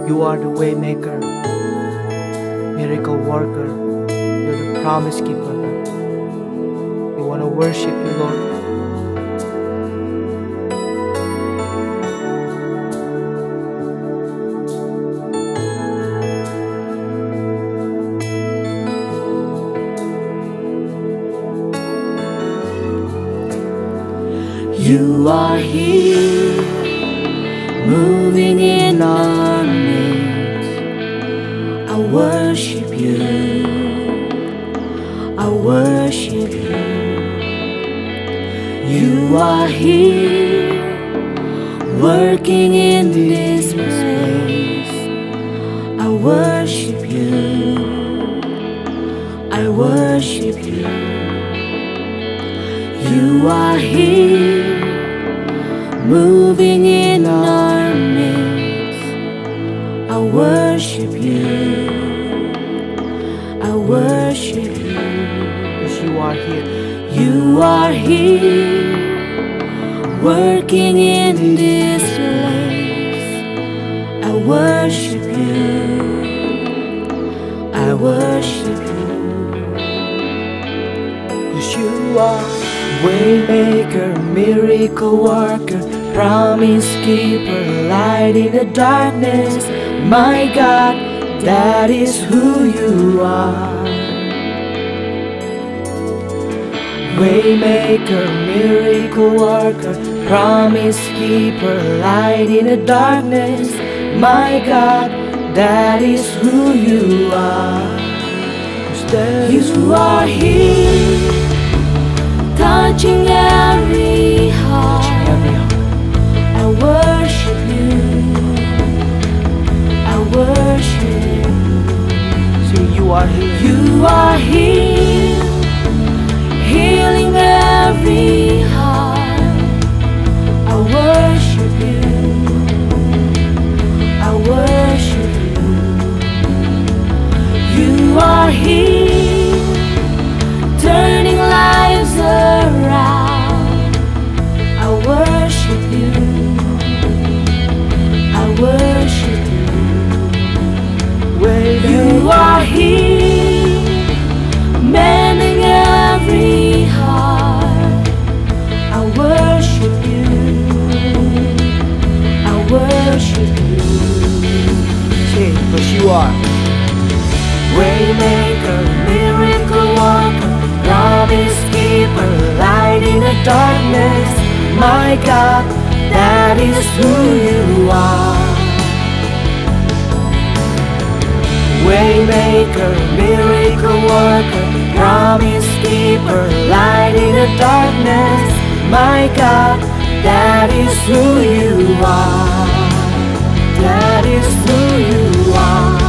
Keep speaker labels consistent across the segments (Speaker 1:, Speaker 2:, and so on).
Speaker 1: You are the way maker, miracle worker. You're the promise keeper. We want to worship you, Lord.
Speaker 2: You are here, moving in our midst. I worship you, I worship you. You are here, working in this place. I worship you, I worship you. You are here, moving in our midst. I worship you, I worship you.
Speaker 1: Yes, you are here.
Speaker 2: You are here, working in this place. I worship you, I worship you.
Speaker 1: Yes, you are waymaker, miracle worker, promise keeper, light in the darkness. My God, that is who you are. Waymaker, miracle worker, promise keeper, light in the darkness. My God, that is who you are. You are here, touching every heart. I worship you, I worship you. See, you are here.
Speaker 2: You are here, healing every heart. I worship you, I worship you. You are here, my God, that is who you are. Waymaker, miracle worker, promise keeper, light in the darkness, my God, that is who you are. That is who you are.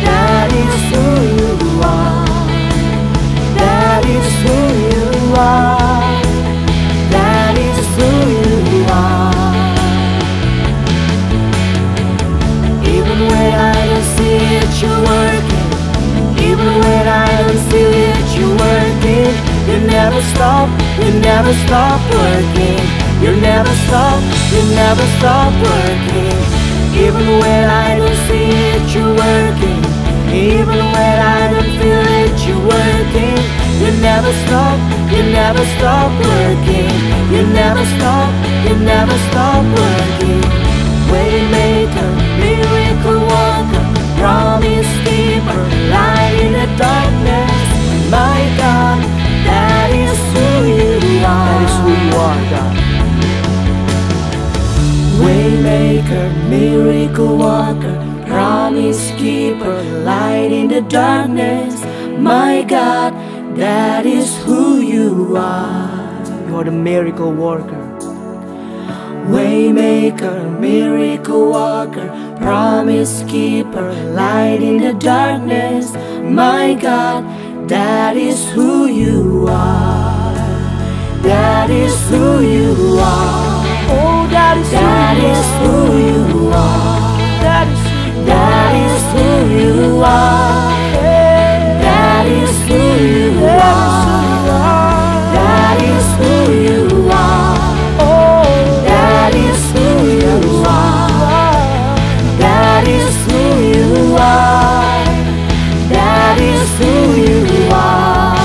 Speaker 2: That is who you are. That is who you are. That is who you are. Even when I don't see it, you're working. Even when I don't feel it, you're working. You never stop, you never stop working. You never stop, you never stop working. Even when I don't see it, you're working. Even when I don't feel it, you're working. You never stop, you never stop working. You never stop, you never stop working. Waymaker, miracle worker, promise keeper, light in the darkness, my God, that is who you are.
Speaker 1: That is who you are, God.
Speaker 2: Waymaker, miracle worker, promise keeper, light in the darkness, my God, that is who you are.
Speaker 1: You are the miracle worker.
Speaker 2: Waymaker, miracle worker, promise keeper, light in the darkness, my God, that is who you are. That is who you are.
Speaker 1: Oh, that is
Speaker 2: who you are.
Speaker 1: That is
Speaker 2: who you are. That is who you are. That is who you are.
Speaker 1: Oh,
Speaker 2: that is who you are. That is who you are. That is who you are.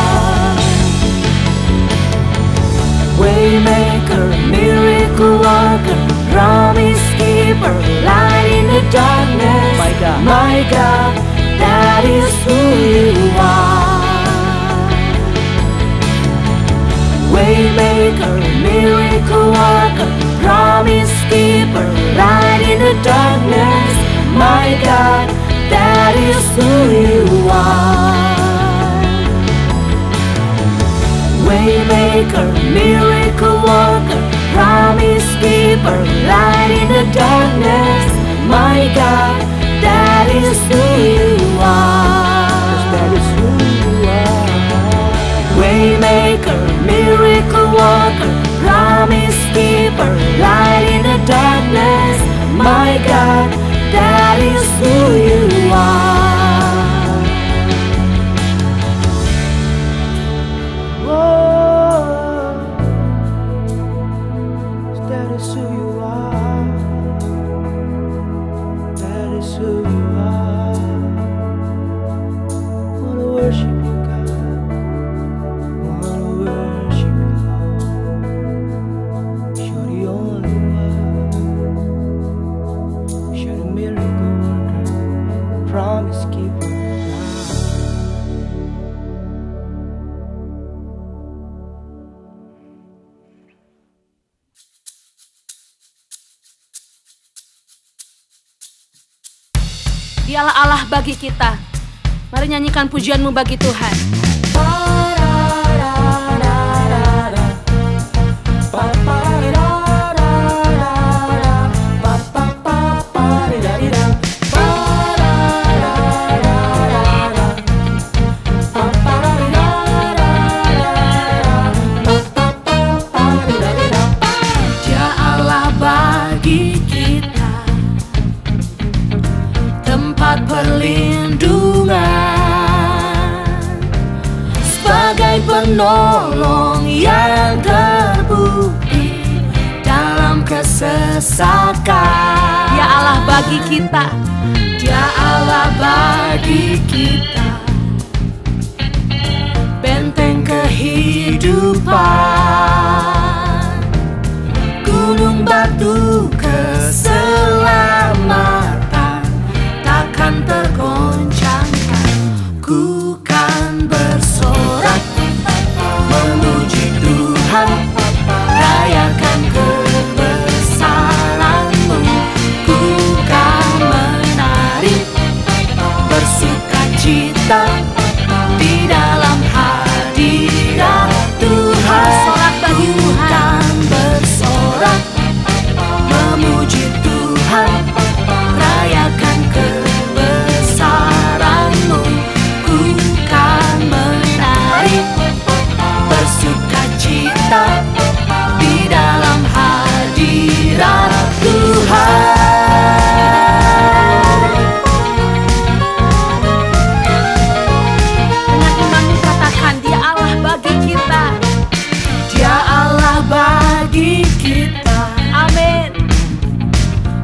Speaker 2: Waymaker, miracle worker, promise keeper, light in the darkness,
Speaker 1: my God,
Speaker 2: my God, that is who you are. Waymaker, miracle worker, promise keeper, light in the darkness, my God, that is who you are. Waymaker, miracle worker, promise keeper, light in the darkness, my God, that is who you are.
Speaker 1: that is who you are.
Speaker 2: Waymaker, miracle worker, promise keeper, light in the darkness, my God, that is who you are.
Speaker 1: Oh, that is who you are. That is who you are. Wanna worship you, God. Wanna worship you, Lord. You're the only one. You're the miracle worker, promise keeper.
Speaker 3: Dialah Allah bagi kita. Mari nyanyikan pujianmu bagi Tuhan. Dia Allah bagi kita tempat perlindungan, sebagai penolong yang terbukti dalam kesesakan. Dia Allah bagi kita. Dia Allah bagi kita, benteng kehidupan, gunung batu keselamatan, takkan tergoncangkan. Ku kan bersorak memuji Tuhan, raya
Speaker 2: sukacita di dalam hadirat Tuhan. Ku kan bersorak memuji Tuhan, rayakan kebesaran-Mu. Ku kan menari bersukacita di dalam hadirat Tuhan.
Speaker 3: Dengan iman katakan, Dia Allah bagi kita.
Speaker 2: Dia Allah bagi kita,
Speaker 3: Amin.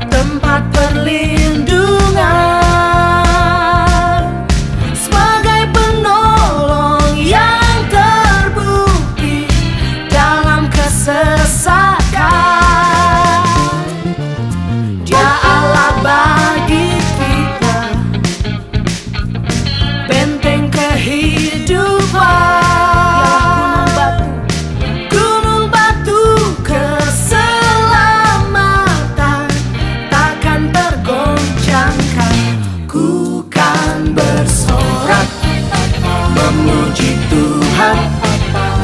Speaker 2: tempat perlindungan, sebagai penolong yang terbukti dalam kesesakan. Dia Allah bagi kita, benteng kehidupan, gunung batu keselamatan, takkan tergoncangkan. Ku kan bersorak memuji Tuhan,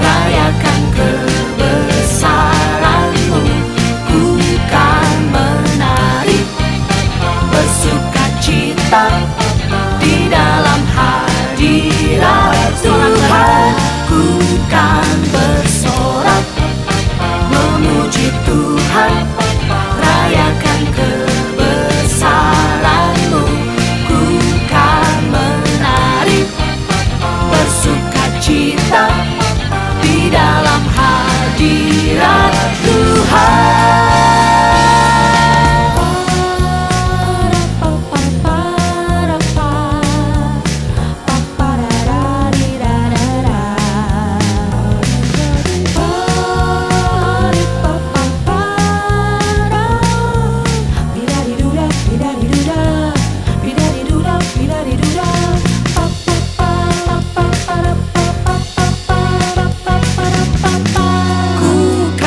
Speaker 2: rayakan kebesaran-Mu. Ku kan menari bersukacita di dalam hadirat Tuhan. Ku kan bersorak memuji Tuhan, rayakan kebesaran-Mu. Ku kan menari bersukacita di dalam hadirat Tuhan. Ku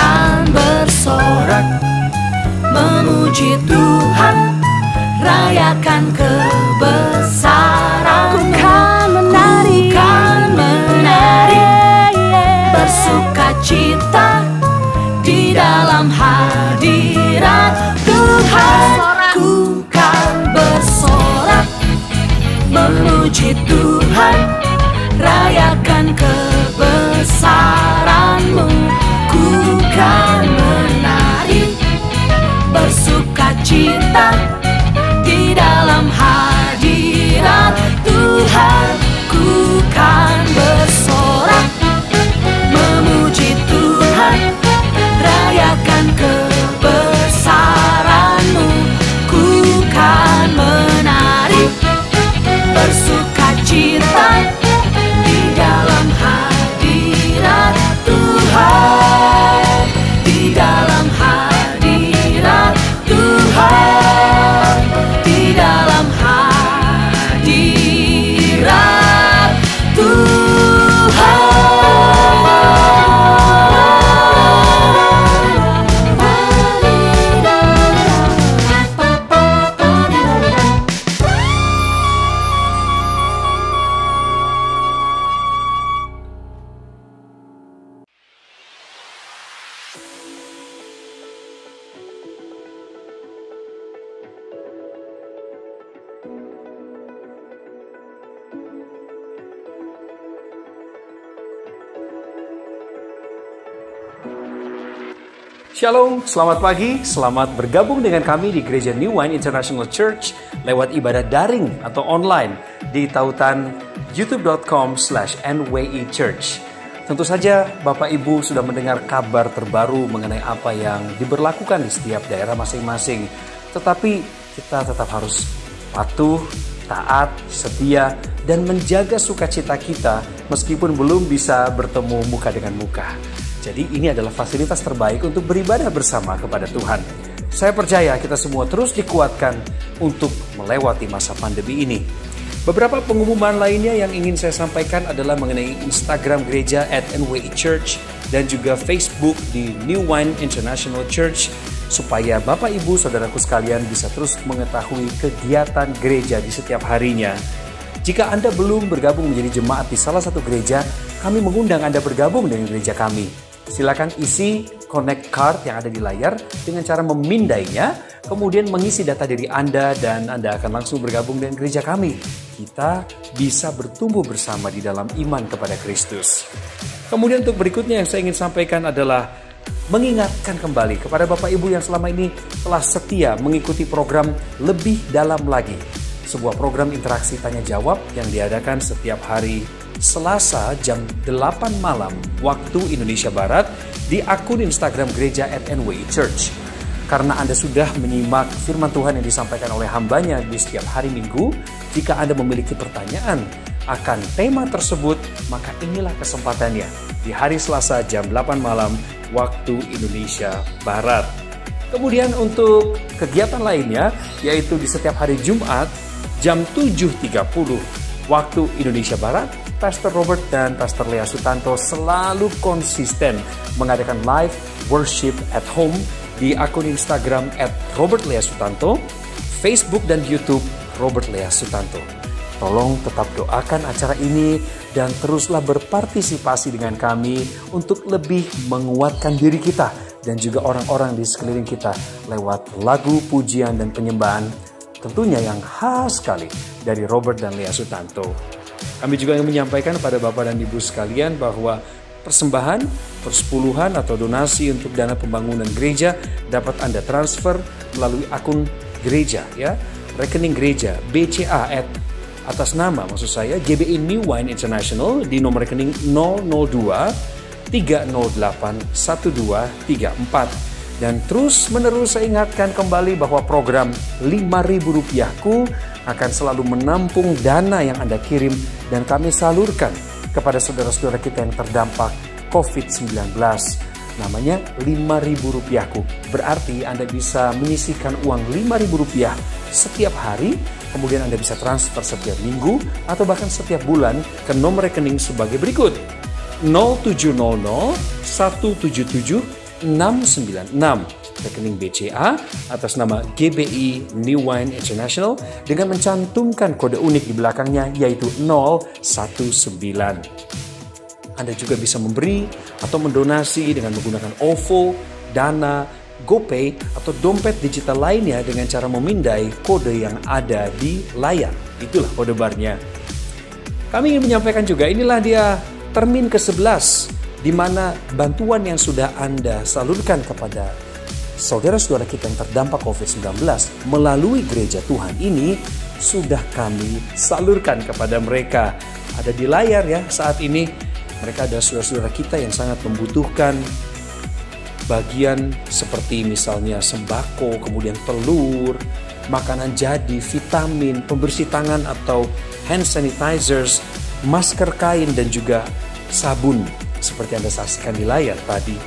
Speaker 2: kan bersorak memuji Tuhan, rayakan kebesaran-Mu. Ku kan menari bersukacita di dalam hadirat Tuhan. Ku kan bersorak memuji Tuhan, rayakan kebesaran-Mu. Ku kan menari bersukacita di dalam hadirat Tuhan. Ku kan bersorak memuji Tuhan, rayakan kebesaran-Mu. Ku kan menari bersukacita di dalam hadirat Tuhan, di dalam hadirat Tuhan, di dalam hadirat
Speaker 4: Shalom, selamat pagi, selamat bergabung dengan kami di Gereja New Wine International Church lewat ibadah daring atau online di tautan youtube.com/NWI Church. Tentu saja Bapak Ibu sudah mendengar kabar terbaru mengenai apa yang diberlakukan di setiap daerah masing-masing. Tetapi kita tetap harus patuh, taat, setia, dan menjaga sukacita kita meskipun belum bisa bertemu muka dengan muka. Jadi ini adalah fasilitas terbaik untuk beribadah bersama kepada Tuhan. Saya percaya kita semua terus dikuatkan untuk melewati masa pandemi ini. Beberapa pengumuman lainnya yang ingin saya sampaikan adalah mengenai Instagram gereja @NWI Church dan juga Facebook di New Wine International Church, supaya Bapak Ibu Saudaraku sekalian bisa terus mengetahui kegiatan gereja di setiap harinya. Jika Anda belum bergabung menjadi jemaat di salah satu gereja, kami mengundang Anda bergabung dengan gereja kami. Silakan isi connect card yang ada di layar dengan cara memindainya, kemudian mengisi data diri Anda dan Anda akan langsung bergabung dengan gereja kami. Kita bisa bertumbuh bersama di dalam iman kepada Kristus. Kemudian untuk berikutnya yang saya ingin sampaikan adalah mengingatkan kembali kepada Bapak Ibu yang selama ini telah setia mengikuti program Lebih Dalam Lagi. Sebuah program interaksi tanya jawab yang diadakan setiap hari Selasa jam 8 malam waktu Indonesia Barat di akun Instagram gereja @NWI Church. Karena Anda sudah menyimak firman Tuhan yang disampaikan oleh hambanya di setiap hari Minggu, jika Anda memiliki pertanyaan akan tema tersebut, maka inilah kesempatannya di hari Selasa jam 8 malam waktu Indonesia Barat. Kemudian untuk kegiatan lainnya, yaitu di setiap hari Jumat jam 7.30 waktu Indonesia Barat, Pastor Robert dan Pastor Lea Sutanto selalu konsisten mengadakan live worship at home di akun Instagram @RobertLeaSutanto, Facebook dan YouTube Robert Lea Sutanto. Tolong tetap doakan acara ini dan teruslah berpartisipasi dengan kami untuk lebih menguatkan diri kita dan juga orang-orang di sekeliling kita lewat lagu, pujian, dan penyembahan tentunya yang khas sekali dari Robert dan Lea Sutanto. Kami juga ingin menyampaikan pada Bapak dan Ibu sekalian bahwa persembahan, persepuluhan atau donasi untuk dana pembangunan gereja dapat Anda transfer melalui akun gereja, ya, rekening gereja BCA atas nama GBI New Wine International di nomor rekening 002 308 1234. Dan terus menerus saya ingatkan kembali bahwa program Rp5.000ku akan selalu menampung dana yang Anda kirim dan kami salurkan kepada saudara-saudara kita yang terdampak COVID-19. Namanya Rp5.000ku. Berarti Anda bisa menyisihkan uang Rp5.000 setiap hari, kemudian Anda bisa transfer setiap minggu atau bahkan setiap bulan ke nomor rekening sebagai berikut: 0700 177 696, rekening BCA atas nama GBI New Wine International dengan mencantumkan kode unik di belakangnya yaitu 019. Anda juga bisa memberi atau mendonasi dengan menggunakan OVO, Dana, GoPay atau dompet digital lainnya dengan cara memindai kode yang ada di layar. Itulah kode barnya. Kami ingin menyampaikan juga, inilah dia termin ke-11 di mana bantuan yang sudah Anda salurkan kepada saudara-saudara kita yang terdampak COVID-19 melalui gereja Tuhan ini sudah kami salurkan kepada mereka. Ada di layar ya saat ini. Mereka adalah saudara-saudara kita yang sangat membutuhkan bagian seperti misalnya sembako, kemudian telur, makanan jadi, vitamin, pembersih tangan atau hand sanitizers, masker kain dan juga sabun. Seperti Anda saksikan di layar tadi.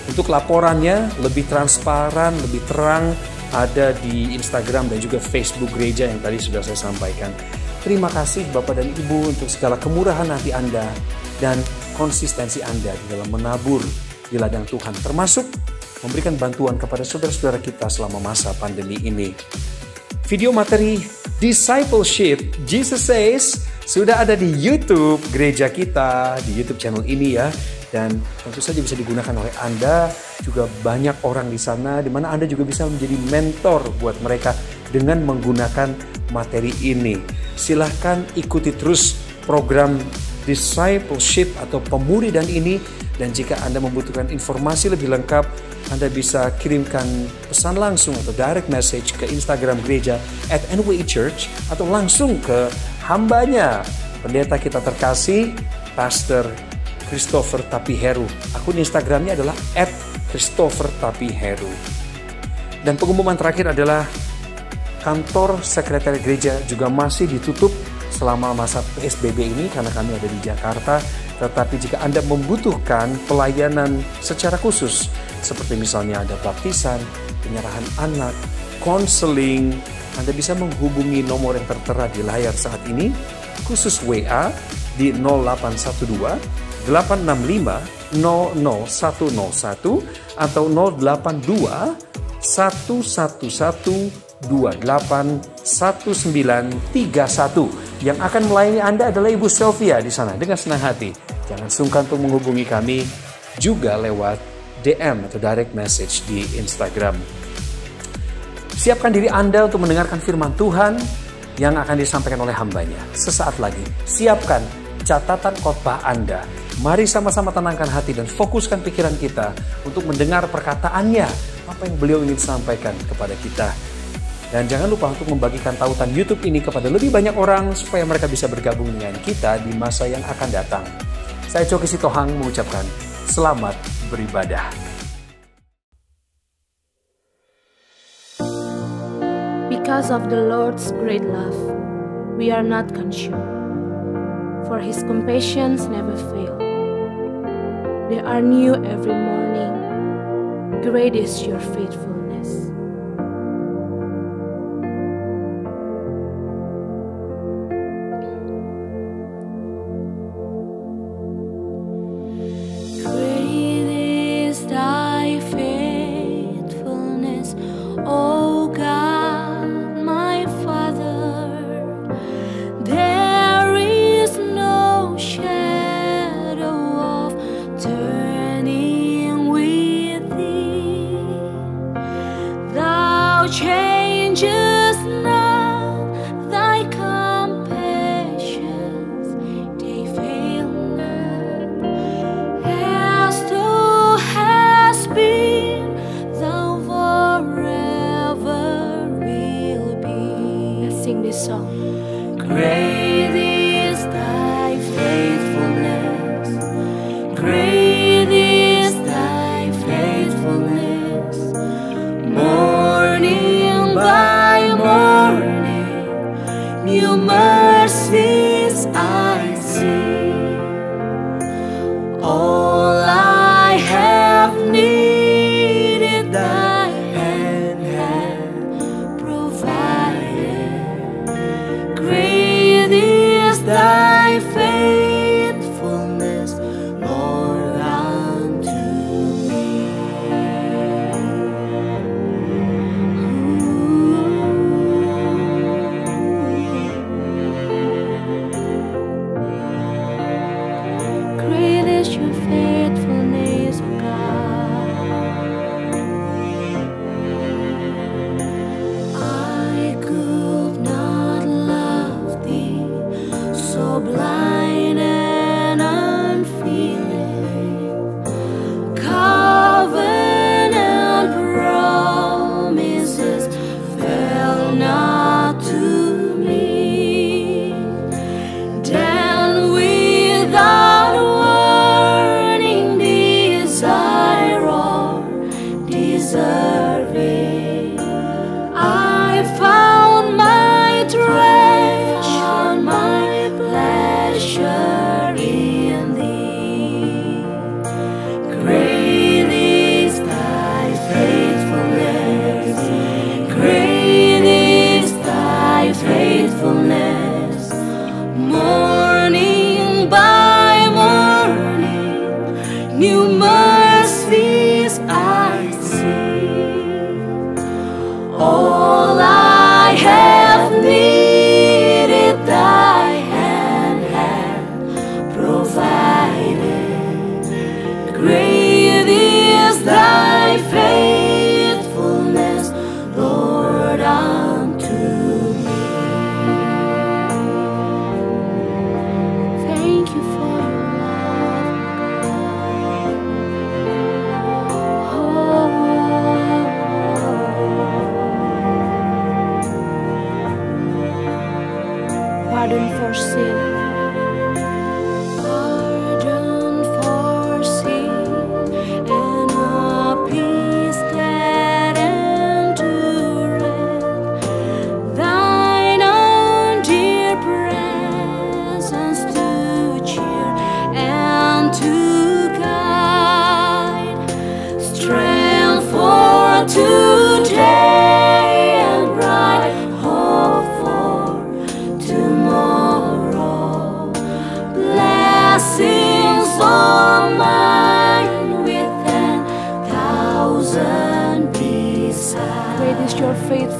Speaker 4: Untuk laporannya lebih transparan, lebih terang, ada di Instagram dan juga Facebook gereja yang tadi sudah saya sampaikan. Terima kasih Bapak dan Ibu untuk segala kemurahan hati Anda dan konsistensi Anda di dalam menabur di ladang Tuhan, termasuk memberikan bantuan kepada saudara-saudara kita selama masa pandemi ini. Video materi Discipleship Jesus Says sudah ada di YouTube gereja kita, di YouTube channel ini ya. Dan tentu saja bisa digunakan oleh Anda, juga banyak orang di sana, di mana Anda juga bisa menjadi mentor buat mereka dengan menggunakan materi ini. Silahkan ikuti terus program Discipleship atau pemuridan ini. Dan jika Anda membutuhkan informasi lebih lengkap, Anda bisa kirimkan pesan langsung atau direct message ke Instagram gereja @NWI Church atau langsung ke hambanya, pendeta kita terkasih, Pastor Christopher Tapiheru. Akun Instagramnya adalah @ChristopherTapiheru. Dan pengumuman terakhir adalah kantor sekretariat gereja juga masih ditutup selama masa PSBB ini karena kami ada di Jakarta. Tetapi jika Anda membutuhkan pelayanan secara khusus, seperti misalnya ada baptisan, penyerahan anak, konseling, Anda bisa menghubungi nomor yang tertera di layar saat ini, khusus WA di 0812 865 00101 atau 082 111 Yang akan melayani Anda adalah Ibu Sylvia di sana dengan senang hati. Jangan sungkan untuk menghubungi kami juga lewat DM atau direct message di Instagram. Siapkan diri Anda untuk mendengarkan firman Tuhan yang akan disampaikan oleh hambanya. Sesaat lagi, siapkan catatan khotbah Anda. Mari sama-sama tenangkan hati dan fokuskan pikiran kita untuk mendengar perkataannya, apa yang beliau ingin sampaikan kepada kita. Dan jangan lupa untuk membagikan tautan YouTube ini kepada lebih banyak orang supaya mereka bisa bergabung dengan kita di masa yang akan datang. Saya Coki Sitohang mengucapkan selamat beribadah.
Speaker 3: Because of the Lord's great love, we are not consumed, for His compassions never fail. They are new every morning. Great is your faithfulness.
Speaker 2: Great is thy faithfulness, O God, my Father. There is no shadow of turning with thee. Thou changest not, thy compassions, they fail not. As thou hast been, thou forever will be.
Speaker 3: Let's sing this song.
Speaker 2: Great is thy faithfulness. Great is thy faithfulness. Morning by morning, new mercies I see. All I have needed, thy hand hath provided. Great is thy faithfulness, Lord, unto me. Great is your faithfulness, O God. I could not love thee, so blind and unfeeling. Covenant promises fell not to me. Then without warning, desire or deserving, I found my treasure, my pleasure in thee. Great is thy faithfulness. Great is thy faithfulness. Morning by morning, new mercies I see. All I have needed, thy hand hath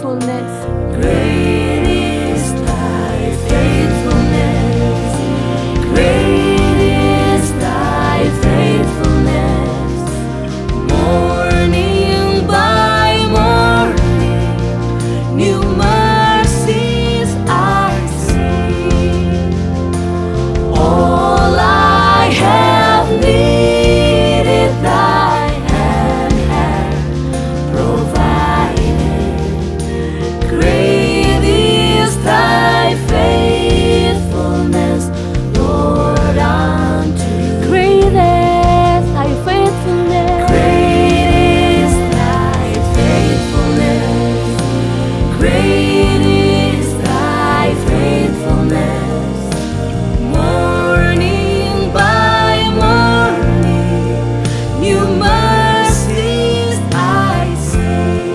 Speaker 3: faithfulness.
Speaker 2: Great is thy faithfulness. Great is thy faithfulness. Morning by morning, new mercies I see. All I have needed, thy hand hath provided. Great is thy faithfulness, Lord, unto me.
Speaker 3: Great is thy faithfulness.
Speaker 2: Great is thy faithfulness. Great is thy faithfulness. Morning by morning, new mercies I see.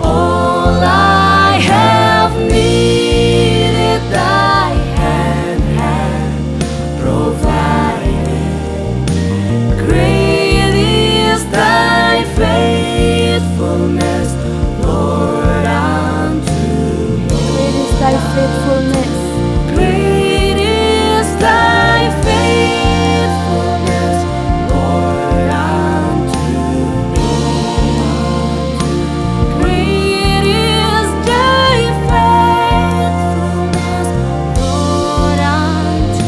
Speaker 2: All I have needed, thy hand hath provided. Great is thy faithfulness, Lord, unto me.
Speaker 3: Great is thy faithfulness.
Speaker 2: Great is thy faithfulness, Lord, unto me. Great is thy faithfulness, Lord, unto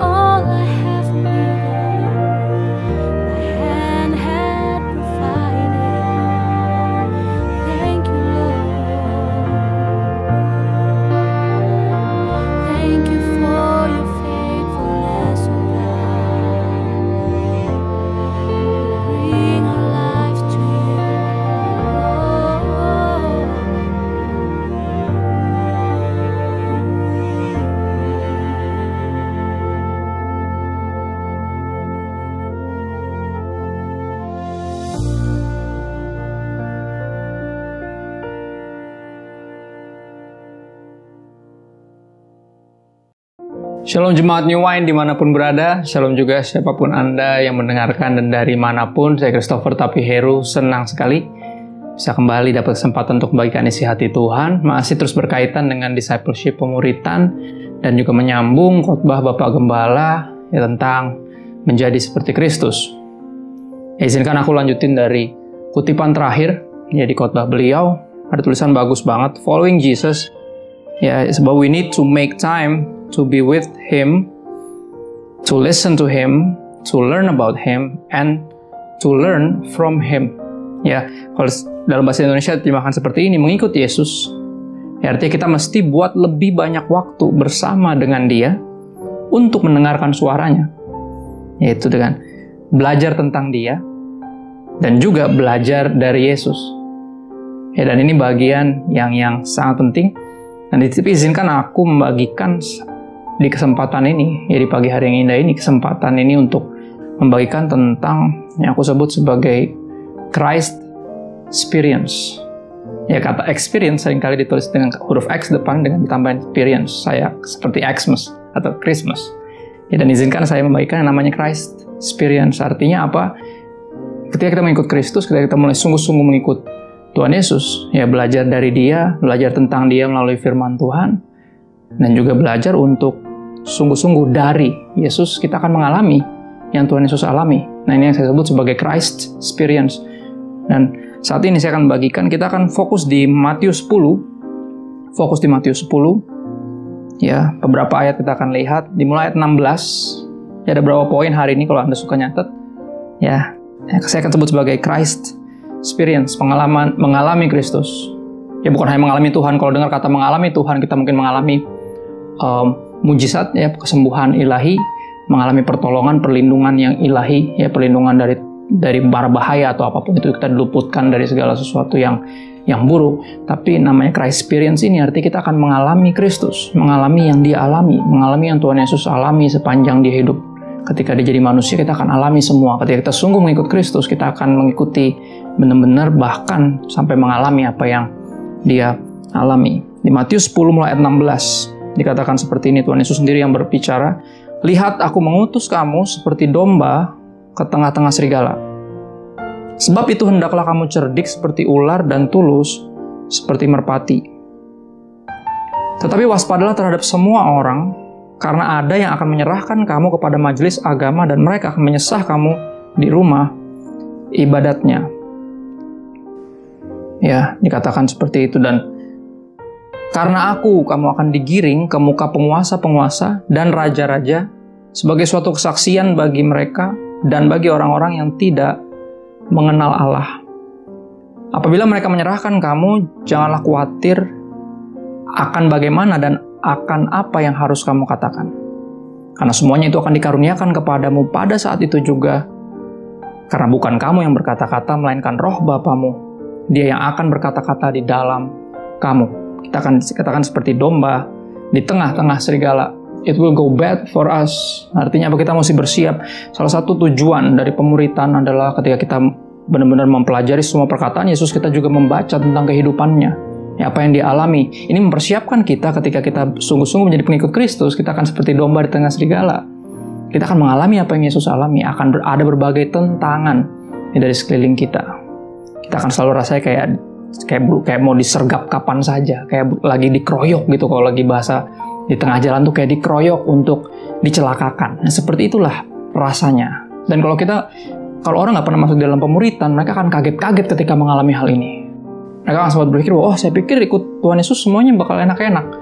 Speaker 3: All I have needed, thy hand had provided. Thank you, Lord. Thank you for your faithfulness, O God. Bring our lives to
Speaker 5: Shalom Jemaat New Wine dimanapun berada, shalom juga siapapun Anda yang mendengarkan dan dari manapun. Saya Christopher Tapiheru, senang sekali bisa kembali dapat kesempatan untuk membagikan isi hati Tuhan. Masih terus berkaitan dengan discipleship, pemuritan, dan juga menyambung khotbah Bapak Gembala ya, tentang menjadi seperti Kristus. Izinkan aku lanjutin dari kutipan terakhir, ya di khotbah beliau, ada tulisan bagus banget, Following Jesus, ya sebab we need to make time to be with Him, to listen to Him, to learn about Him, and to learn from Him. Ya, kalau dalam bahasa Indonesia terjemahkan seperti ini, mengikut Yesus. Ya, artinya kita mesti buat lebih banyak waktu bersama dengan Dia untuk mendengarkan suaranya. Yaitu dengan belajar tentang Dia dan juga belajar dari Yesus. Ya, dan ini bagian yang sangat penting. Dan izinkan aku membagikan di kesempatan ini, ya di pagi hari yang indah ini, kesempatan ini untuk membagikan tentang yang aku sebut sebagai Christ Experience. Ya, kata experience seringkali ditulis dengan huruf X depan dengan ditambahin experience. Saya seperti Xmas atau Christmas. Ya, dan izinkan saya membagikan yang namanya Christ Experience. Artinya apa? Ketika kita mengikut Kristus, ketika kita mulai sungguh-sungguh mengikut Tuhan Yesus, ya belajar dari Dia, belajar tentang Dia melalui firman Tuhan, dan juga belajar untuk sungguh-sungguh dari Yesus, kita akan mengalami yang Tuhan Yesus alami. Nah, ini yang saya sebut sebagai Christ Experience. Dan saat ini saya akan bagikan, kita akan fokus di Matius 10. Fokus di Matius 10. Ya, beberapa ayat kita akan lihat. Dimulai ayat 16. Ya, ada beberapa poin hari ini kalau Anda suka nyatet. Ya, saya akan sebut sebagai Christ Experience, pengalaman, mengalami Kristus. Ya, bukan hanya mengalami Tuhan. Kalau dengar kata mengalami Tuhan, kita mungkin mengalami mujizat, ya, kesembuhan ilahi, mengalami pertolongan, perlindungan yang ilahi, ya, perlindungan dari bara bahaya atau apapun itu, kita diluputkan dari segala sesuatu yang buruk. Tapi namanya Christ Experience ini artinya kita akan mengalami Kristus, mengalami yang Dia alami, mengalami yang Tuhan Yesus alami sepanjang Dia hidup. Ketika Dia jadi manusia, kita akan alami semua. Ketika kita sungguh mengikut Kristus, kita akan mengikuti benar-benar, bahkan sampai mengalami apa yang Dia alami. Di Matius 10 mulai ayat 16. dikatakan seperti ini, Tuhan Yesus sendiri yang berbicara, "Lihat, aku mengutus kamu seperti domba ke tengah-tengah serigala. Sebab itu hendaklah kamu cerdik seperti ular dan tulus seperti merpati. Tetapi waspadalah terhadap semua orang, karena ada yang akan menyerahkan kamu kepada majelis agama dan mereka akan menyesah kamu di rumah ibadatnya." Ya, dikatakan seperti itu. Dan karena aku, kamu akan digiring ke muka penguasa-penguasa dan raja-raja sebagai suatu kesaksian bagi mereka dan bagi orang-orang yang tidak mengenal Allah. Apabila mereka menyerahkan kamu, janganlah khawatir akan bagaimana dan akan apa yang harus kamu katakan. Karena semuanya itu akan dikaruniakan kepadamu pada saat itu juga. Karena bukan kamu yang berkata-kata, melainkan Roh Bapamu. Dia yang akan berkata-kata di dalam kamu. Kita akan dikatakan seperti domba di tengah-tengah serigala. It will go bad for us. Artinya apa? Kita mesti bersiap. Salah satu tujuan dari pemuritan adalah ketika kita benar-benar mempelajari semua perkataan Yesus, kita juga membaca tentang kehidupannya. Ya, apa yang dia alami. Ini mempersiapkan kita ketika kita sungguh-sungguh menjadi pengikut Kristus. Kita akan seperti domba di tengah serigala. Kita akan mengalami apa yang Yesus alami. Akan ada berbagai tentangan dari sekeliling kita. Kita akan selalu rasanya kayak mau disergap kapan saja, kayak lagi dikeroyok gitu. Kalau lagi bahasa di tengah jalan tuh kayak dikeroyok untuk dicelakakan. Nah, seperti itulah rasanya. Dan kalau orang nggak pernah masuk dalam pemuritan, mereka akan kaget-kaget ketika mengalami hal ini. Mereka akan sempat berpikir, oh saya pikir ikut Tuhan Yesus semuanya bakal enak-enak.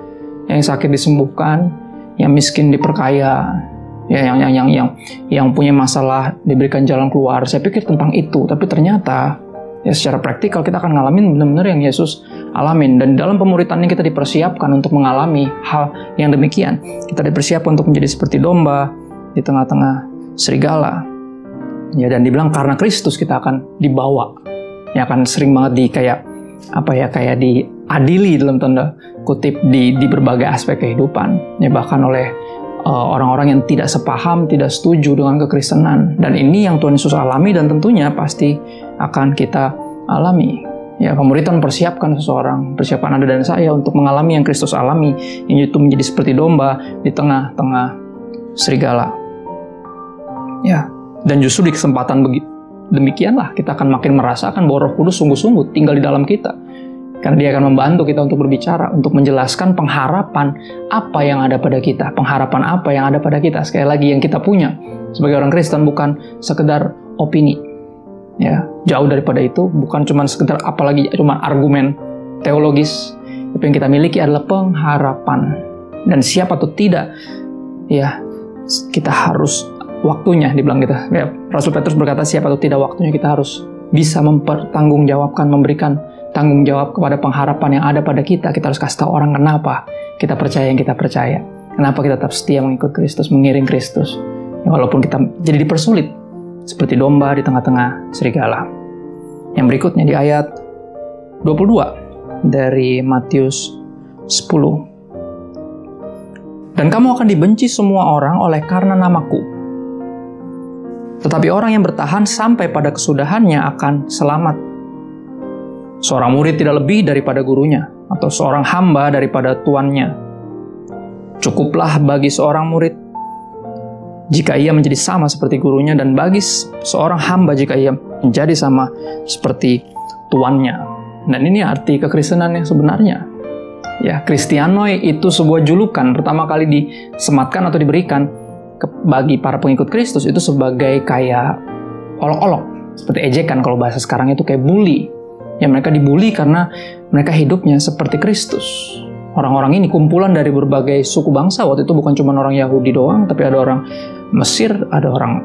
Speaker 5: Yang sakit disembuhkan, yang miskin diperkaya, ya yang punya masalah diberikan jalan keluar. Saya pikir tentang itu, tapi ternyata ya secara praktikal kita akan ngalamin benar-benar yang Yesus alamin. Dan dalam pemuritan ini kita dipersiapkan untuk mengalami hal yang demikian. Kita dipersiapkan untuk menjadi seperti domba di tengah-tengah serigala. Ya, dan dibilang karena Kristus kita akan dibawa. Ya, akan sering banget kayak diadili dalam tanda kutip di berbagai aspek kehidupan. Ya, bahkan oleh orang-orang yang tidak sepaham, tidak setuju dengan kekristenan. Dan ini yang Tuhan Yesus alami dan tentunya pasti akan kita alami. Ya, pemuritan mempersiapkan seseorang, persiapkan Anda dan saya untuk mengalami yang Kristus alami, yaitu menjadi seperti domba di tengah-tengah serigala. Ya, dan justru di kesempatan demikianlah kita akan makin merasakan bahwa Roh Kudus sungguh-sungguh tinggal di dalam kita. Karena dia akan membantu kita untuk berbicara, untuk menjelaskan pengharapan apa yang ada pada kita. Pengharapan apa yang ada pada kita. Sekali lagi, yang kita punya sebagai orang Kristen bukan sekedar opini. Ya, jauh daripada itu, bukan cuma sekedar cuma argumen teologis. Tapi yang kita miliki adalah pengharapan. Dan siap atau tidak, ya kita harus waktunya, dibilang kita. Ya, Rasul Petrus berkata, siap atau tidak waktunya kita harus bisa mempertanggungjawabkan, memberikan tanggung jawab kepada pengharapan yang ada pada kita. Kita harus kasih tahu orang kenapa kita percaya yang kita percaya. Kenapa kita tetap setia mengikut Kristus, mengiring Kristus. Ya, walaupun kita jadi dipersulit, seperti domba di tengah-tengah serigala. Yang berikutnya di ayat 22 dari Matius 10. Dan kamu akan dibenci semua orang oleh karena namaku. Tetapi orang yang bertahan sampai pada kesudahannya akan selamat. Seorang murid tidak lebih daripada gurunya, atau seorang hamba daripada tuannya. Cukuplah bagi seorang murid jika ia menjadi sama seperti gurunya, dan bagi seorang hamba jika ia menjadi sama seperti tuannya. Dan ini arti kekristenan yang sebenarnya. Ya, Kristianoi itu sebuah julukan pertama kali disematkan atau diberikan bagi para pengikut Kristus itu sebagai kayak olok-olok, seperti ejekan. Kalau bahasa sekarang itu kayak bully. Ya, mereka dibully karena mereka hidupnya seperti Kristus. Orang-orang ini kumpulan dari berbagai suku bangsa. Waktu itu bukan cuma orang Yahudi doang, tapi ada orang Mesir, ada orang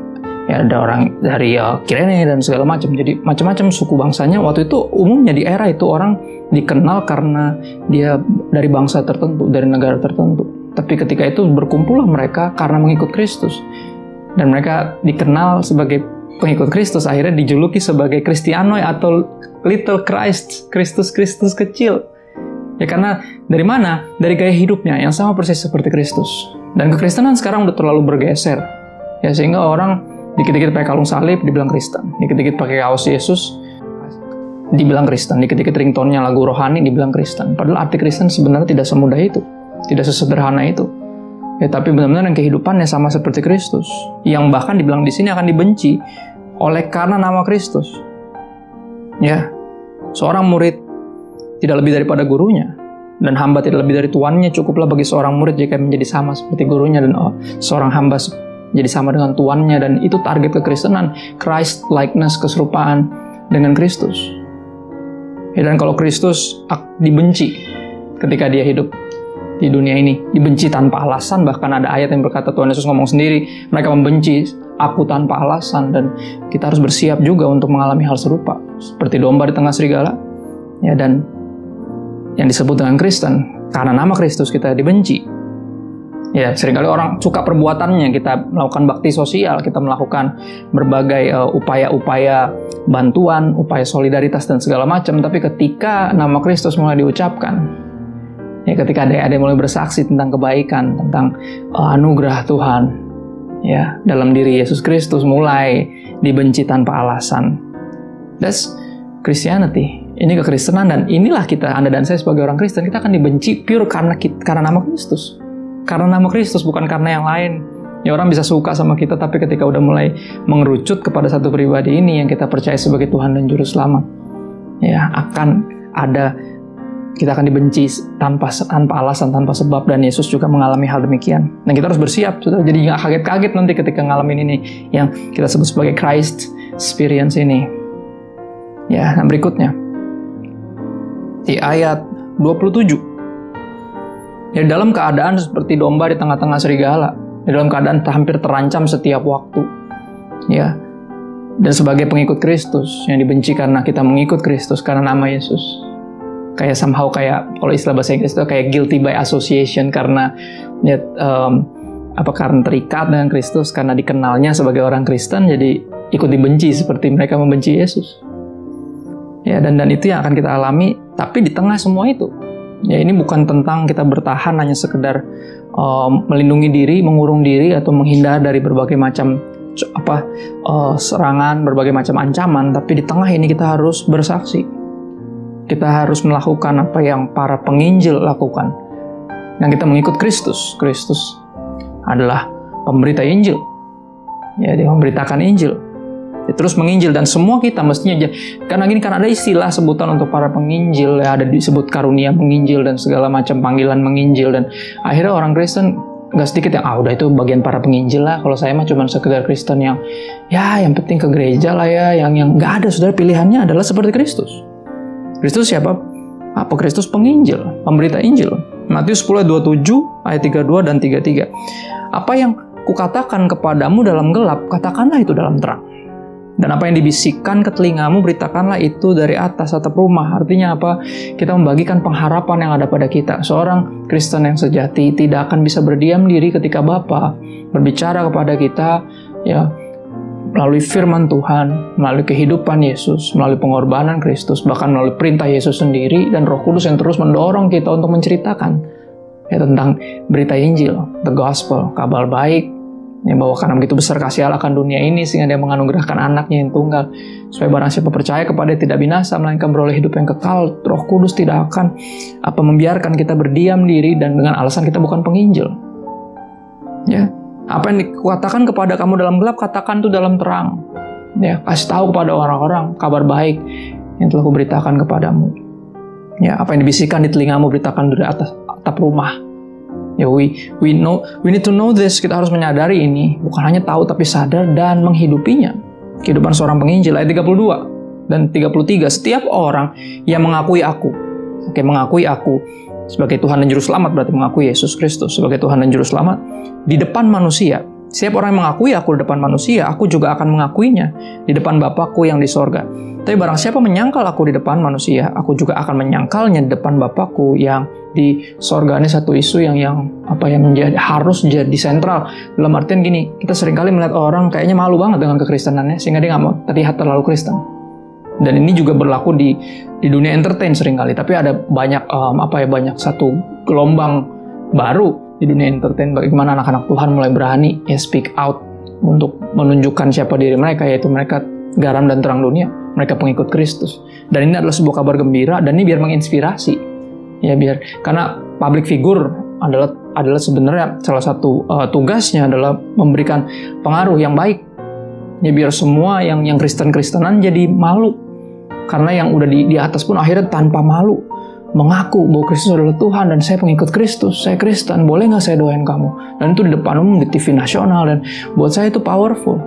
Speaker 5: dari Kirene dan segala macam. Jadi macam-macam suku bangsanya. Waktu itu umumnya di era itu orang dikenal karena dia dari bangsa tertentu, dari negara tertentu. Tapi ketika itu berkumpullah mereka karena mengikut Kristus. Dan mereka dikenal sebagai pengikut Kristus, akhirnya dijuluki sebagai Kristianoi atau Little Christ, Kristus kecil. Ya, karena dari mana? Dari gaya hidupnya yang sama persis seperti Kristus. Dan kekristenan sekarang udah terlalu bergeser. Ya, sehingga orang dikit-dikit pakai kalung salib dibilang Kristen, dikit-dikit pakai kaos Yesus dibilang Kristen, dikit-dikit ringtone-nya lagu rohani dibilang Kristen. Padahal arti Kristen sebenarnya tidak semudah itu. Tidak sesederhana itu. Ya, tapi benar-benar yang kehidupannya sama seperti Kristus, yang bahkan dibilang di sini akan dibenci oleh karena nama Kristus. Ya, seorang murid tidak lebih daripada gurunya, dan hamba tidak lebih dari tuannya. Cukuplah bagi seorang murid jika menjadi sama seperti gurunya, dan seorang hamba jadi sama dengan tuannya. Dan itu target kekristenan, Christ likeness, keserupaan dengan Kristus. Ya, dan kalau Kristus dibenci ketika dia hidup di dunia ini, dibenci tanpa alasan. Bahkan ada ayat yang berkata, Tuhan Yesus ngomong sendiri, mereka membenci aku tanpa alasan. Dan kita harus bersiap juga untuk mengalami hal serupa, seperti domba di tengah serigala. Ya, dan yang disebut dengan Kristen, karena nama Kristus kita dibenci. Ya, seringkali orang suka perbuatannya, kita melakukan bakti sosial, kita melakukan berbagai upaya-upaya bantuan, upaya solidaritas dan segala macam. Tapi ketika nama Kristus mulai diucapkan, ya, ketika ada mulai bersaksi tentang kebaikan, tentang anugerah Tuhan, ya, dalam diri Yesus Kristus mulai dibenci tanpa alasan. That's Christianity. Ini kekristenan, dan inilah kita, Anda dan saya sebagai orang Kristen, kita akan dibenci pure karena nama Kristus. Karena nama Kristus, bukan karena yang lain. Ya, orang bisa suka sama kita, tapi ketika udah mulai mengerucut kepada satu pribadi ini yang kita percaya sebagai Tuhan dan Juru Selamat, ya, kita akan dibenci tanpa alasan, tanpa sebab. Dan Yesus juga mengalami hal demikian. Dan kita harus bersiap, jadi nggak kaget-kaget nanti ketika ngalamin ini, yang kita sebut sebagai Christ experience ini. Ya, nah berikutnya di ayat 27. Ya, dalam keadaan seperti domba di tengah-tengah serigala, dalam keadaan hampir terancam setiap waktu. Ya. Dan sebagai pengikut Kristus yang dibenci karena kita mengikut Kristus karena nama Yesus. Kayak somehow, kayak kalau istilah bahasa Inggris itu kayak guilty by association, karena ya, karena terikat dengan Kristus, karena dikenalnya sebagai orang Kristen, jadi ikut dibenci seperti mereka membenci Yesus. Ya, dan itu yang akan kita alami. Tapi di tengah semua itu, ya, ini bukan tentang kita bertahan hanya sekedar melindungi diri, mengurung diri, atau menghindar dari berbagai macam serangan, berbagai macam ancaman. Tapi di tengah ini kita harus bersaksi. Kita harus melakukan apa yang para penginjil lakukan. Dan kita mengikut Kristus. Kristus adalah pemberita Injil. Ya, dia memberitakan Injil. Dia terus menginjil, dan semua kita mestinya, karena ada istilah sebutan untuk para penginjil, ya, ada disebut karunia menginjil dan segala macam panggilan menginjil. Dan akhirnya orang Kristen nggak sedikit yang udah itu bagian para penginjil lah, kalau saya mah cuma sekedar Kristen yang penting ke gereja lah ya, yang nggak ada. Saudara, pilihannya adalah seperti Kristus. Kristus siapa? Kristus penginjil, pemberita Injil. Matius 10:27 ayat 32 dan 33. Apa yang kukatakan kepadamu dalam gelap, katakanlah itu dalam terang. Dan apa yang dibisikkan ke telingamu, beritakanlah itu dari atas atap rumah. Artinya apa? Kita membagikan pengharapan yang ada pada kita. Seorang Kristen yang sejati tidak akan bisa berdiam diri ketika Bapa berbicara kepada kita, ya, melalui firman Tuhan, melalui kehidupan Yesus, melalui pengorbanan Kristus, bahkan melalui perintah Yesus sendiri, dan Roh Kudus yang terus mendorong kita untuk menceritakan, ya, tentang berita Injil, the gospel, kabar baik, yang bahwa karena begitu besar kasih Allah akan dunia ini sehingga dia menganugerahkan anaknya yang tunggal, supaya barang siapa percaya kepada dia tidak binasa melainkan beroleh hidup yang kekal. Roh Kudus tidak akan membiarkan kita berdiam diri dan dengan alasan kita bukan penginjil. Ya, apa yang dikatakan kepada kamu dalam gelap, katakan itu dalam terang. Ya, kasih tahu kepada orang-orang kabar baik yang telah kuberitakan kepadamu. Ya, apa yang dibisikkan di telingamu, beritakan dari atas atap rumah. Ya, we need to know this. Kita harus menyadari ini, bukan hanya tahu tapi sadar dan menghidupinya. Kehidupan seorang penginjil, ayat 32 dan 33. Setiap orang yang mengakui aku sebagai Tuhan dan Juru Selamat, berarti mengakui Yesus Kristus sebagai Tuhan dan Juru Selamat di depan manusia. Setiap orang yang mengakui aku di depan manusia, aku juga akan mengakuinya di depan Bapakku yang di sorga. Tapi barang siapa menyangkal aku di depan manusia, aku juga akan menyangkalnya di depan Bapakku yang di sorga. Ini satu isu yang harus jadi sentral. Dalam artian gini, kita seringkali melihat orang kayaknya malu banget dengan kekristenannya, sehingga dia nggak mau terlihat terlalu Kristen. Dan ini juga berlaku di dunia entertain seringkali. Tapi ada banyak satu gelombang baru di dunia entertain, bagaimana anak-anak Tuhan mulai berani speak out untuk menunjukkan siapa diri mereka, yaitu mereka garam dan terang dunia, mereka pengikut Kristus. Dan ini adalah sebuah kabar gembira, dan ini biar menginspirasi, ya, karena public figure adalah sebenarnya salah satu tugasnya adalah memberikan pengaruh yang baik. Ya biar semua yang Kristen-Kristenan jadi malu. Karena yang udah di atas pun akhirnya tanpa malu mengaku bahwa Kristus adalah Tuhan dan saya pengikut Kristus, saya Kristen, boleh nggak saya doain kamu? Dan itu di depan umum di TV nasional, dan buat saya itu powerful.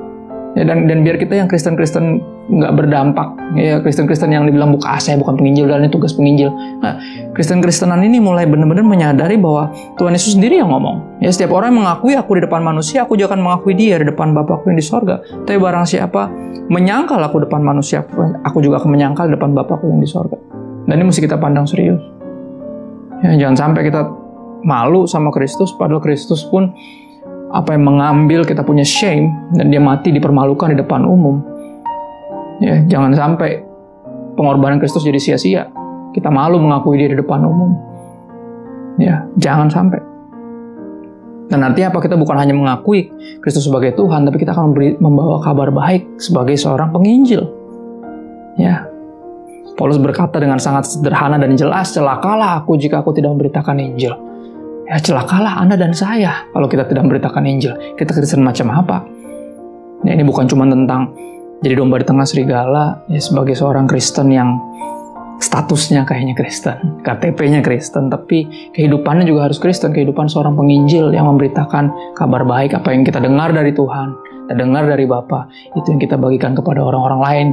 Speaker 5: Ya, dan biar kita yang Kristen-Kristen nggak berdampak, ya Kristen-Kristen yang dibilang saya bukan penginjil dan ini tugas penginjil. Nah, Kristen-Kristenan ini mulai benar-benar menyadari bahwa Tuhan Yesus sendiri yang ngomong. Ya setiap orang yang mengakui aku di depan manusia, aku juga akan mengakui dia di depan Bapakku yang di sorga. Tapi barang siapa menyangkal aku depan manusia, aku juga akan menyangkal di depan Bapakku yang di sorga. Dan ini mesti kita pandang serius. Ya, jangan sampai kita malu sama Kristus, padahal Kristus pun yang mengambil kita punya shame dan dia mati dipermalukan di depan umum. Ya, jangan sampai pengorbanan Kristus jadi sia-sia. Kita malu mengakui dia di depan umum. Ya, jangan sampai. Dan artinya apa? Kita bukan hanya mengakui Kristus sebagai Tuhan, tapi kita akan membawa kabar baik sebagai seorang penginjil. Ya. Paulus berkata dengan sangat sederhana dan jelas, celakalah aku jika aku tidak memberitakan Injil. Ya, celakalah Anda dan saya kalau kita tidak memberitakan Injil. Kita Kristen macam apa? Ya, ini bukan cuma tentang jadi domba di tengah serigala, ya sebagai seorang Kristen yang statusnya kayaknya Kristen, KTP-nya Kristen, tapi kehidupannya juga harus Kristen, kehidupan seorang penginjil yang memberitakan kabar baik, apa yang kita dengar dari Tuhan, kita dengar dari Bapa, itu yang kita bagikan kepada orang-orang lain,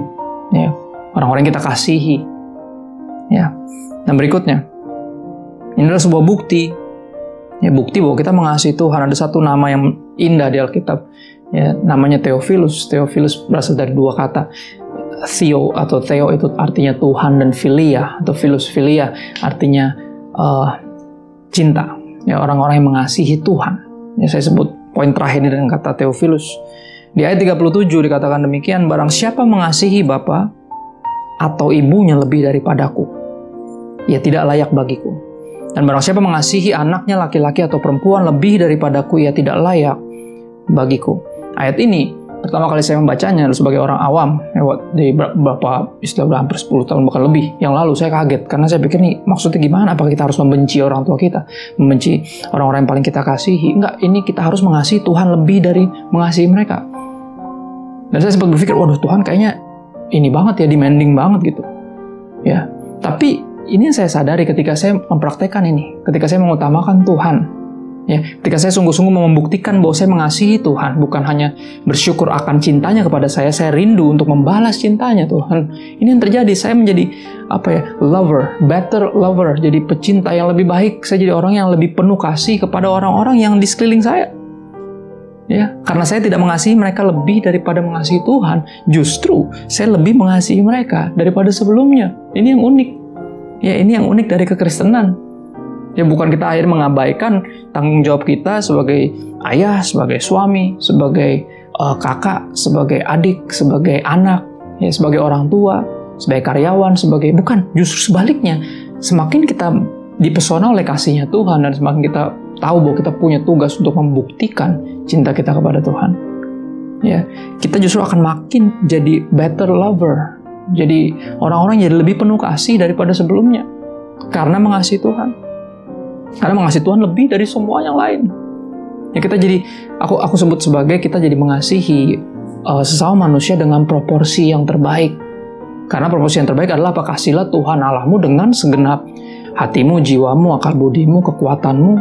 Speaker 5: ya. Orang-orang yang kita kasihi. Ya. Dan berikutnya, ini adalah sebuah bukti. Ya, bukti bahwa kita mengasihi Tuhan. Ada satu nama yang indah di Alkitab. Ya, namanya Theophilus. Theophilus berasal dari dua kata. Theo atau Theo itu artinya Tuhan, dan Philia atau Philus Philia artinya cinta. Ya, orang-orang yang mengasihi Tuhan. Ya, saya sebut poin terakhir ini dengan kata Theophilus. Di ayat 37 dikatakan demikian, barang siapa mengasihi Bapa atau ibunya lebih daripadaku, ia tidak layak bagiku. Dan barang siapa mengasihi anaknya laki-laki atau perempuan lebih daripadaku, ia tidak layak bagiku. Ayat ini pertama kali saya membacanya sebagai orang awam, di beberapa istilah hampir 10 tahun bahkan lebih yang lalu, saya kaget karena saya pikir nih maksudnya gimana? Apakah kita harus membenci orang tua kita, membenci orang-orang yang paling kita kasihi? Enggak, ini kita harus mengasihi Tuhan lebih dari mengasihi mereka. Dan saya sempat berpikir, waduh, Tuhan kayaknya ini banget ya, demanding banget gitu. Ya, tapi ini yang saya sadari ketika saya mempraktekkan ini, ketika saya mengutamakan Tuhan. Ya, ketika saya sungguh-sungguh membuktikan bahwa saya mengasihi Tuhan, bukan hanya bersyukur akan cintanya kepada saya rindu untuk membalas cintanya Tuhan. Ini yang terjadi, saya menjadi lover, better lover, jadi pecinta yang lebih baik. Saya jadi orang yang lebih penuh kasih kepada orang-orang yang di sekeliling saya. Ya, karena saya tidak mengasihi mereka lebih daripada mengasihi Tuhan, justru saya lebih mengasihi mereka daripada sebelumnya. Ini yang unik. Ya, ini yang unik dari kekristenan. Ya, bukan kita akhirnya mengabaikan tanggung jawab kita sebagai ayah, sebagai suami, sebagai kakak, sebagai adik, sebagai anak, ya, sebagai orang tua, sebagai karyawan, bukan, justru sebaliknya. Semakin kita dipesona oleh kasihnya Tuhan dan semakin kita tahu bahwa kita punya tugas untuk membuktikan cinta kita kepada Tuhan, ya, kita justru akan makin jadi better lover. Jadi orang-orang jadi lebih penuh kasih daripada sebelumnya karena mengasihi Tuhan. Karena mengasihi Tuhan lebih dari semua yang lain. Ya, kita jadi, aku sebut sebagai kita jadi mengasihi sesama manusia dengan proporsi yang terbaik. Karena proporsi yang terbaik adalah apa? Kasihilah Tuhan Allahmu dengan segenap hatimu, jiwamu, akal budimu, kekuatanmu,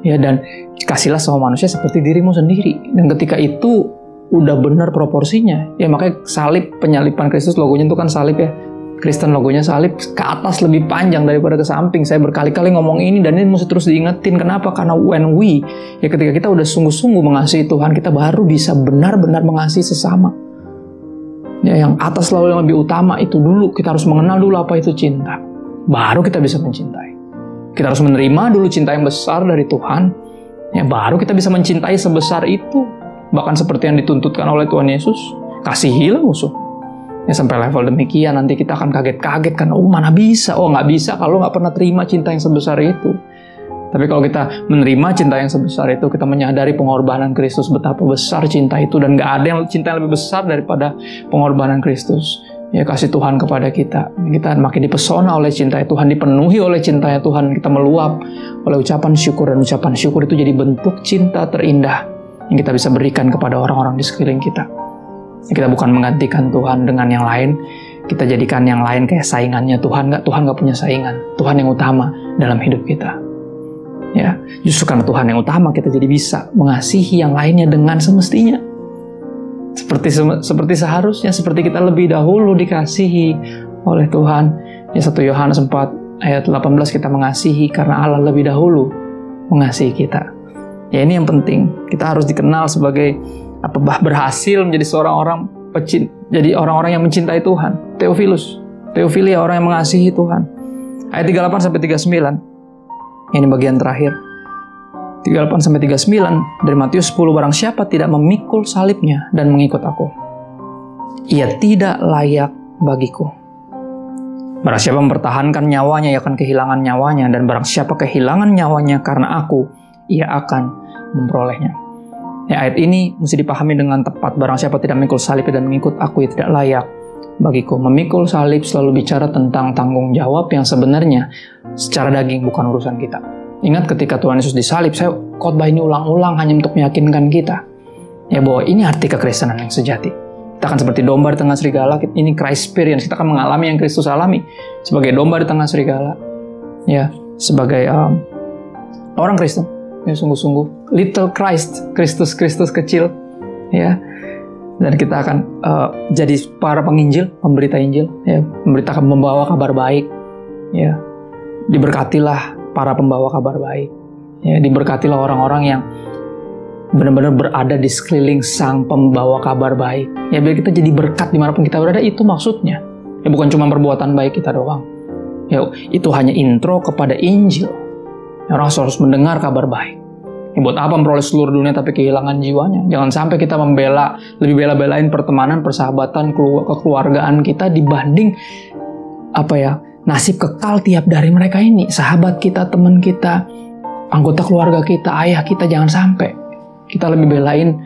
Speaker 5: ya, dan kasihlah sama manusia seperti dirimu sendiri. Dan ketika itu udah benar proporsinya, ya makanya salib, penyaliban Kristus, logonya itu kan salib ya. Kristen logonya salib, ke atas lebih panjang daripada ke samping. Saya berkali-kali ngomong ini dan ini mesti terus diingetin. Kenapa? Karena ketika kita udah sungguh-sungguh mengasihi Tuhan, kita baru bisa benar-benar mengasihi sesama. Ya, yang atas lalu yang lebih utama itu dulu. Kita harus mengenal dulu apa itu cinta. Baru kita bisa mencintai. Kita harus menerima dulu cinta yang besar dari Tuhan. Ya, baru kita bisa mencintai sebesar itu. Bahkan seperti yang dituntutkan oleh Tuhan Yesus. Kasihilah musuh. Ya, sampai level demikian nanti kita akan kaget-kaget kan, mana bisa, nggak bisa kalau nggak pernah terima cinta yang sebesar itu. Tapi kalau kita menerima cinta yang sebesar itu, kita menyadari pengorbanan Kristus, betapa besar cinta itu, dan nggak ada yang cinta yang lebih besar daripada pengorbanan Kristus. Ya, kasih Tuhan kepada kita. Kita makin dipesona oleh cinta Tuhan, dipenuhi oleh cinta Tuhan. Kita meluap oleh ucapan syukur, dan ucapan syukur itu jadi bentuk cinta terindah yang kita bisa berikan kepada orang-orang di sekeliling kita. Kita bukan menggantikan Tuhan dengan yang lain. Kita jadikan yang lain kayak saingannya Tuhan. Tuhan nggak punya saingan. Tuhan yang utama dalam hidup kita. Ya, justru karena Tuhan yang utama, kita jadi bisa mengasihi yang lainnya dengan semestinya. Seperti seharusnya, seperti kita lebih dahulu dikasihi oleh Tuhan. Ya, 1 Yohanes 4 ayat 18, kita mengasihi karena Allah lebih dahulu mengasihi kita. Ya, ini yang penting. Kita harus dikenal sebagai berhasil menjadi jadi orang-orang yang mencintai Tuhan. Theophilia, orang yang mengasihi Tuhan. Ayat 38 sampai 39. Ini bagian terakhir. 38-39 dari Matius 10, barang siapa tidak memikul salibnya dan mengikut aku, ia tidak layak bagiku. Barang siapa mempertahankan nyawanya, ia akan kehilangan nyawanya, dan barang siapa kehilangan nyawanya karena aku, ia akan memperolehnya. Ya, ayat ini mesti dipahami dengan tepat. Barang siapa tidak memikul salib dan mengikut aku, ia tidak layak bagiku. Memikul salib selalu bicara tentang tanggung jawab yang sebenarnya secara daging bukan urusan kita. Ingat ketika Tuhan Yesus disalib, saya khotbah ini ulang-ulang hanya untuk meyakinkan kita, ya, bahwa ini arti kekristenan yang sejati. Kita akan seperti domba di tengah serigala. Ini Christ experience. Kita akan mengalami yang Kristus alami sebagai domba di tengah serigala, ya, sebagai orang Kristen, ya, sungguh-sungguh little Christ, Kristus kecil, ya. Dan kita akan jadi para penginjil, pemberita Injil, ya, membawa kabar baik, ya. Diberkatilah para pembawa kabar baik, ya, diberkatilah orang-orang yang benar-benar berada di sekeliling sang pembawa kabar baik, ya, biar kita jadi berkat dimanapun kita berada. Itu maksudnya, ya, bukan cuma perbuatan baik kita doang, ya, itu hanya intro kepada Injil, ya, orang harus mendengar kabar baik, ya, buat apa memperoleh seluruh dunia tapi kehilangan jiwanya. Jangan sampai kita lebih bela-belain pertemanan, persahabatan, kekeluargaan kita dibanding nasib kekal tiap dari mereka ini. Sahabat kita, teman kita, anggota keluarga kita, ayah kita, jangan sampai kita lebih belain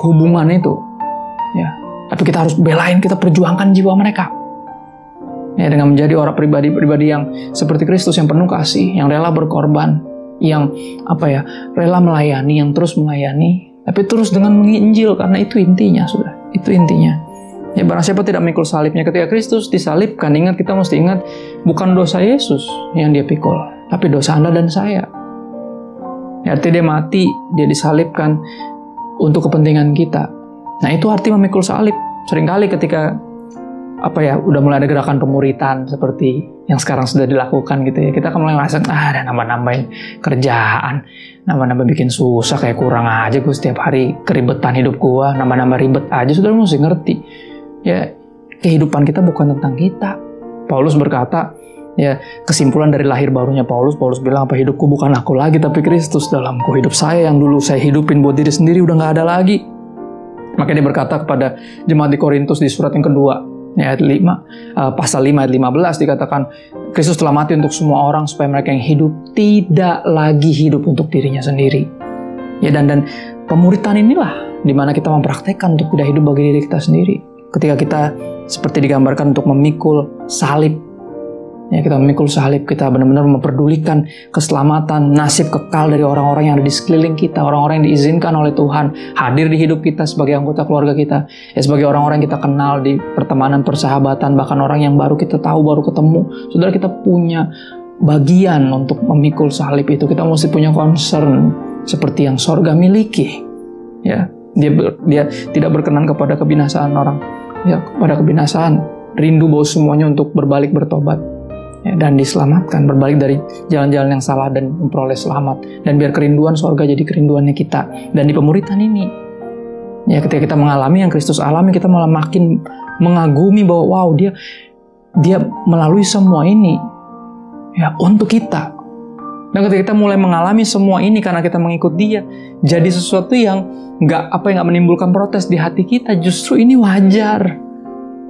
Speaker 5: hubungan itu, ya. Tapi kita harus belain, kita perjuangkan jiwa mereka, ya, dengan menjadi orang pribadi yang seperti Kristus, yang penuh kasih, yang rela berkorban, yang rela melayani, yang terus melayani, tapi terus dengan menginjil, karena itu intinya, itu intinya. Ya, barang siapa tidak memikul salibnya. Ketika Kristus disalibkan, kita mesti ingat, bukan dosa Yesus yang dia pikul, tapi dosa Anda dan saya. Ya, arti dia mati, dia disalibkan untuk kepentingan kita. Nah, itu arti memikul salib. Seringkali ketika udah mulai ada gerakan pemuritan seperti yang sekarang sudah dilakukan gitu, ya, kita akan mulai merasa, ada nambah-nambahin kerjaan, nambah-nambah bikin susah, kayak kurang aja gue setiap hari keribetan hidup gue, nambah-nambah ribet aja. Saudara mesti ngerti, ya, kehidupan kita bukan tentang kita. Paulus berkata, ya, kesimpulan dari lahir barunya Paulus bilang, hidupku bukan aku lagi tapi Kristus dalamku. Hidup saya yang dulu saya hidupin buat diri sendiri udah gak ada lagi. Maka dia berkata kepada jemaat di Korintus di surat yang kedua, ayat 5, pasal 5 ayat 15, dikatakan Kristus telah mati untuk semua orang supaya mereka yang hidup tidak lagi hidup untuk dirinya sendiri. Ya, dan pemuritan inilah di mana kita mempraktekkan untuk tidak hidup bagi diri kita sendiri. Ketika kita seperti digambarkan untuk memikul salib, ya, kita memikul salib, kita benar-benar memperdulikan keselamatan, nasib kekal dari orang-orang yang ada di sekeliling kita, orang-orang yang diizinkan oleh Tuhan hadir di hidup kita sebagai anggota keluarga kita, ya, sebagai orang-orang yang kita kenal di pertemanan, persahabatan, bahkan orang yang baru kita tahu, baru ketemu. Saudara, kita punya bagian untuk memikul salib itu. Kita mesti punya concern seperti yang sorga miliki, ya. Dia tidak berkenan kepada kebinasaan orang, ya, kepada kebinasaan, rindu bahwa semuanya untuk berbalik bertobat, ya, dan diselamatkan, berbalik dari jalan-jalan yang salah dan memperoleh selamat. Dan biar kerinduan sorga jadi kerinduannya kita. Dan di pemuritan ini, ya, ketika kita mengalami yang Kristus alami, kita malah makin mengagumi bahwa wow, dia melalui semua ini, ya, untuk kita. Dan ketika kita mulai mengalami semua ini karena kita mengikut dia, jadi sesuatu yang nggak menimbulkan protes di hati kita. Justru ini wajar.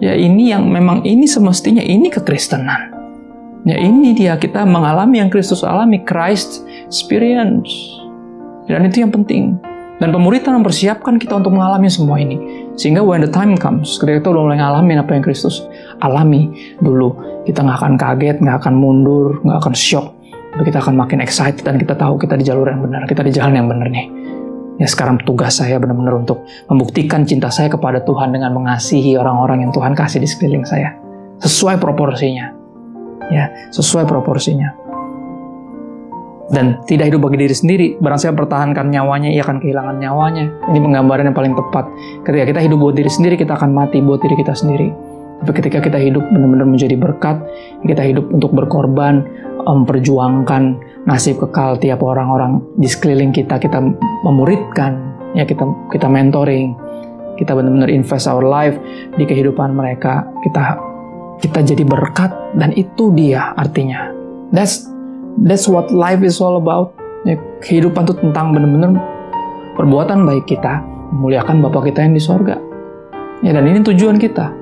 Speaker 5: Ya, ini yang memang ini semestinya, ini kekristenan. Ya, ini dia, kita mengalami yang Kristus alami, Christ experience. Dan itu yang penting. Dan pemuritan mempersiapkan kita untuk mengalami semua ini. Sehingga when the time comes, ketika kita udah mulai ngalamin apa yang Kristus alami dulu, kita nggak akan kaget, nggak akan mundur, nggak akan shock. Tapi kita akan makin excited dan kita tahu kita di jalur yang benar, kita di jalan yang benar nih. Ya sekarang tugas saya benar-benar untuk membuktikan cinta saya kepada Tuhan dengan mengasihi orang-orang yang Tuhan kasih di sekeliling saya. Sesuai proporsinya. Ya, sesuai proporsinya. Dan tidak hidup bagi diri sendiri. Barang siapa mempertahankan nyawanya, ia akan kehilangan nyawanya. Ini penggambaran yang paling tepat. Ketika kita hidup buat diri sendiri, kita akan mati buat diri kita sendiri. Tapi ketika kita hidup benar-benar menjadi berkat, kita hidup untuk berkorban, memperjuangkan nasib kekal tiap orang-orang di sekeliling kita, kita memuridkan, ya kita mentoring, kita benar-benar invest our life di kehidupan mereka, kita jadi berkat, dan itu dia artinya. That's what life is all about. Ya, kehidupan itu tentang benar-benar perbuatan baik kita memuliakan Bapa kita yang di sorga. Ya, dan ini tujuan kita.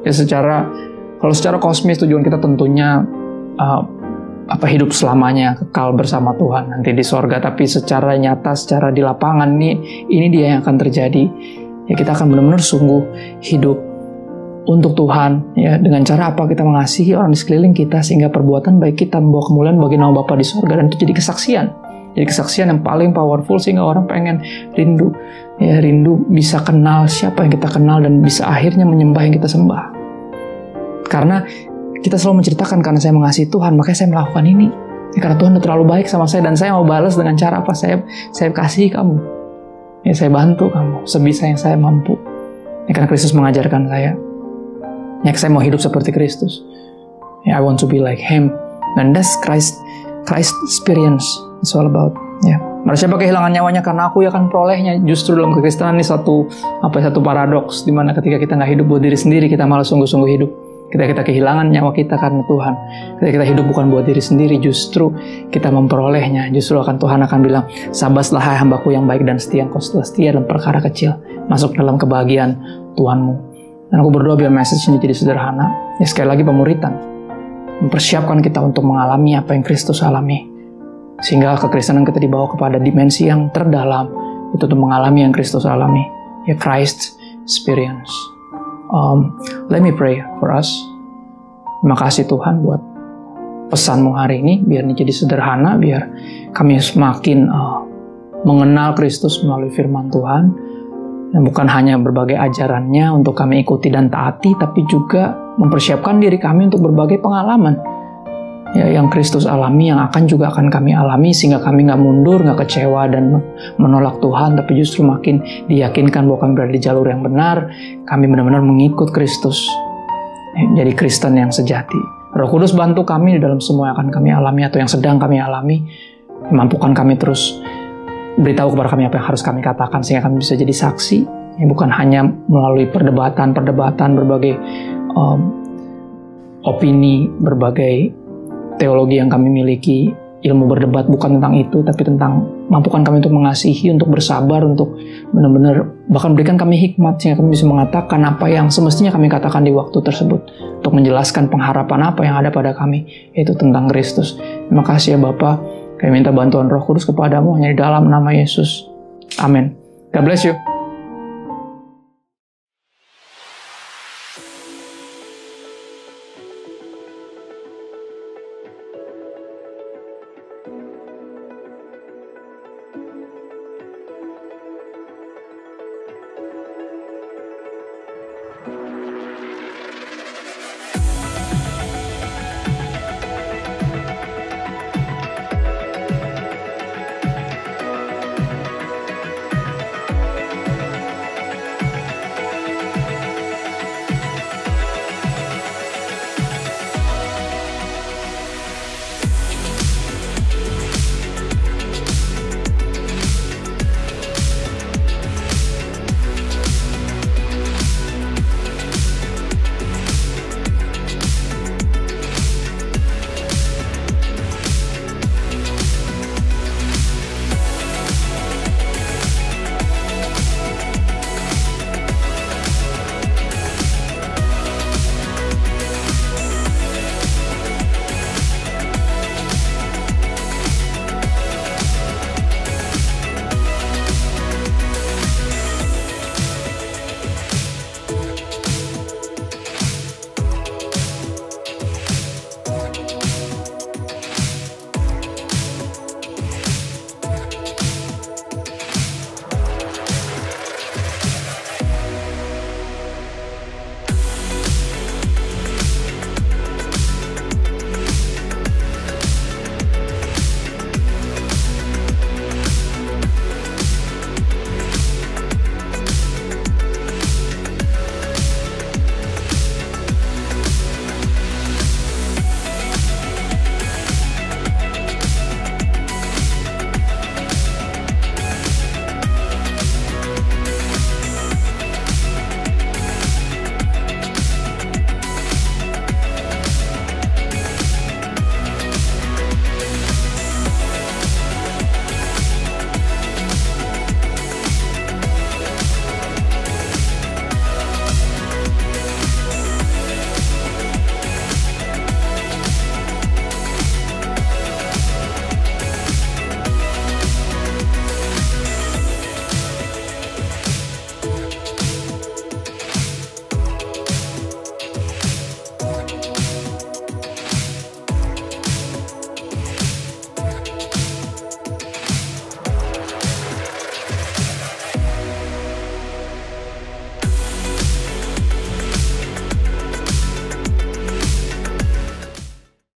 Speaker 5: Ya, kalau secara kosmis tujuan kita tentunya hidup selamanya kekal bersama Tuhan nanti di sorga. Tapi secara nyata, secara di lapangan ini dia yang akan terjadi. Ya, kita akan benar-benar sungguh hidup untuk Tuhan, ya, dengan cara apa? Kita mengasihi orang di sekeliling kita sehingga perbuatan baik kita membawa kemuliaan bagi nama Bapa di surga, dan itu jadi kesaksian. Jadi kesaksian yang paling powerful sehingga orang pengen rindu bisa kenal siapa yang kita kenal dan bisa akhirnya menyembah yang kita sembah. Karena kita selalu menceritakan karena saya mengasihi Tuhan, makanya saya melakukan ini. Ya, karena Tuhan terlalu baik sama saya dan saya mau balas dengan cara apa? Saya kasihi kamu. Ya, saya bantu kamu sebisa yang saya mampu. Ya, karena Kristus mengajarkan saya. Ya, saya mau hidup seperti Kristus. Ya, I want to be like Him. Dan that's Christ experience. It's all about. Ya, mari siapa kehilangan nyawanya karena aku, ya akan perolehnya. Justru dalam kekristenan ini satu paradoks, di mana ketika kita nggak hidup buat diri sendiri, kita malah sungguh-sungguh hidup. Ketika kita kehilangan nyawa kita karena Tuhan, ketika kita hidup bukan buat diri sendiri, justru kita memperolehnya. Justru Tuhan akan bilang, sabaslah hai hambaku yang baik dan setia, engkau setia dalam perkara kecil, masuk dalam kebahagiaan Tuhanmu. Dan aku berdoa biar message ini jadi sederhana. Ya, sekali lagi pemuritan mempersiapkan kita untuk mengalami apa yang Kristus alami. Sehingga kekristenan kita dibawa kepada dimensi yang terdalam, itu untuk mengalami yang Kristus alami. Ya, Christ experience. Let me pray for us. Terima kasih Tuhan buat pesanmu hari ini. Biar ini jadi sederhana, biar kami semakin mengenal Kristus melalui firman Tuhan. Dan bukan hanya berbagai ajarannya untuk kami ikuti dan taati, tapi juga mempersiapkan diri kami untuk berbagai pengalaman. Ya, yang Kristus alami, yang juga akan kami alami, sehingga kami nggak mundur, nggak kecewa dan menolak Tuhan, tapi justru makin diyakinkan bahwa kami berada di jalur yang benar, kami benar-benar mengikut Kristus. Jadi Kristen yang sejati. Roh Kudus bantu kami di dalam semua yang akan kami alami atau yang sedang kami alami, mampukan kami terus beritahu kepada kami apa yang harus kami katakan sehingga kami bisa jadi saksi, ya, bukan hanya melalui perdebatan berbagai opini, berbagai teologi yang kami miliki. Ilmu berdebat bukan tentang itu, tapi tentang mampukan kami untuk mengasihi, untuk bersabar, untuk benar-benar bahkan berikan kami hikmat sehingga kami bisa mengatakan apa yang semestinya kami katakan di waktu tersebut, untuk menjelaskan pengharapan apa yang ada pada kami, yaitu tentang Kristus. Terima kasih ya Bapa. Kami minta bantuan Roh Kudus kepadamu hanya di dalam nama Yesus. Amin. God bless you.